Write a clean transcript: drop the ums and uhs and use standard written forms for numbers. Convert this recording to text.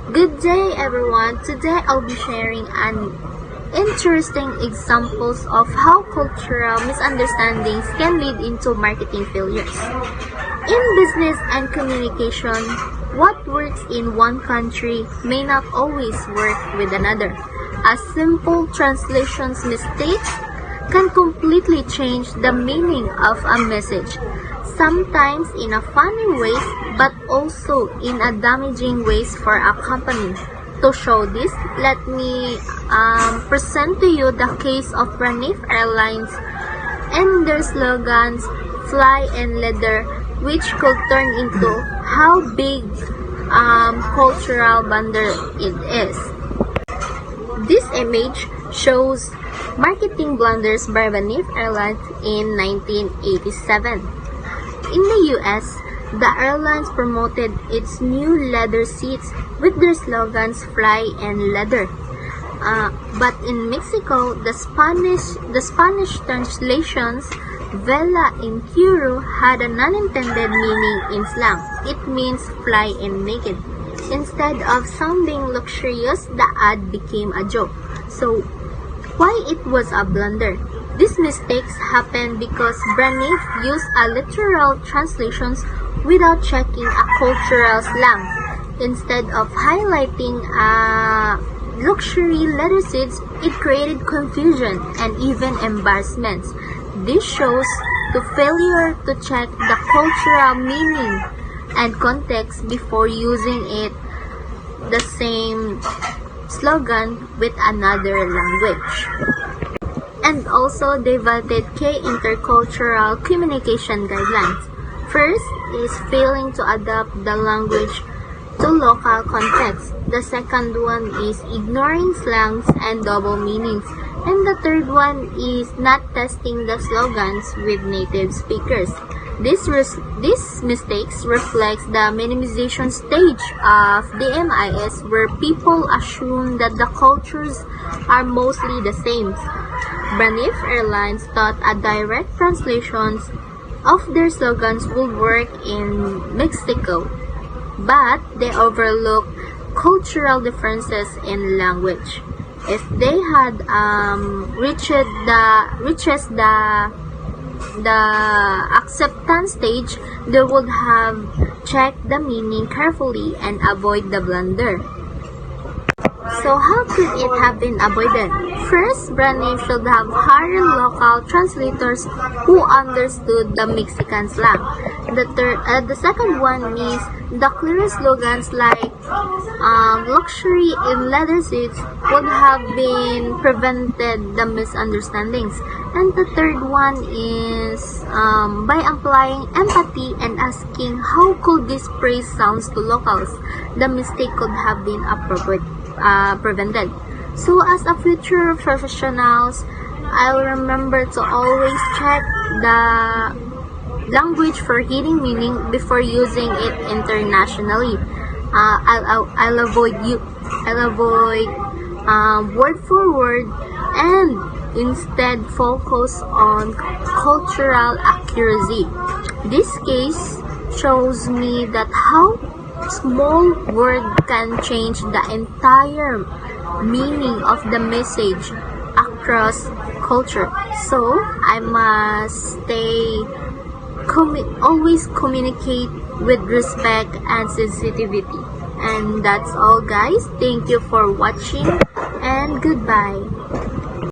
Good day everyone. Today I'll be sharing an interesting examples of how cultural misunderstandings can lead into marketing failures. In business and communication, what works in one country may not always work with another. A simple translation's mistakes can completely change the meaning of a message, sometimes in a funny ways but also in a damaging ways for a company. To show this, let me present to you the case of Braniff Airlines and their slogans "Fly and Leather," which could turn into how big cultural blunder it is. This image shows marketing blunders by Braniff Airlines in 1987. In the US, the airlines promoted its new leather seats with their slogans "Fly and Leather." But in Mexico, the Spanish translations "Vela en Cuero" had an unintended meaning in slang. It means "fly and naked." Instead of sounding luxurious, the ad became a joke. So, why it was a blunder? These mistakes happened because Braniff used a literal translations without checking a cultural slang. Instead of highlighting luxury leather seats, it created confusion and even embarrassment. This shows the failure to check the cultural meaning and context before using the same slogan with another language. And also, they violated key intercultural communication guidelines. First is failing to adapt the language to local context. The second one is ignoring slangs and double meanings. And the third one is not testing the slogans with native speakers. These mistakes reflects the minimization stage of the MIS, where people assume that the cultures are mostly the same. Braniff Airlines thought a direct translation of their slogans would work in Mexico, but they overlooked cultural differences in language. If they had reached the acceptance stage, they would have checked the meaning carefully and avoid the blunder. So how could it have been avoided? First, Braniff should have hired local translators who understood the Mexican slang. The second one is the clear slogans like luxury in leather seats would have been prevented the misunderstandings. And the third one is by applying empathy and asking how could this praise sounds to locals, the mistake could have been prevented. So as a future professionals, I'll remember to always check the language for hidden meaning before using it internationally. I'll avoid word for word and instead focus on cultural accuracy. This case shows me that how small word can change the entire meaning of the message across culture. So I must always communicate with respect and sensitivity. And that's all guys. Thank you for watching and goodbye.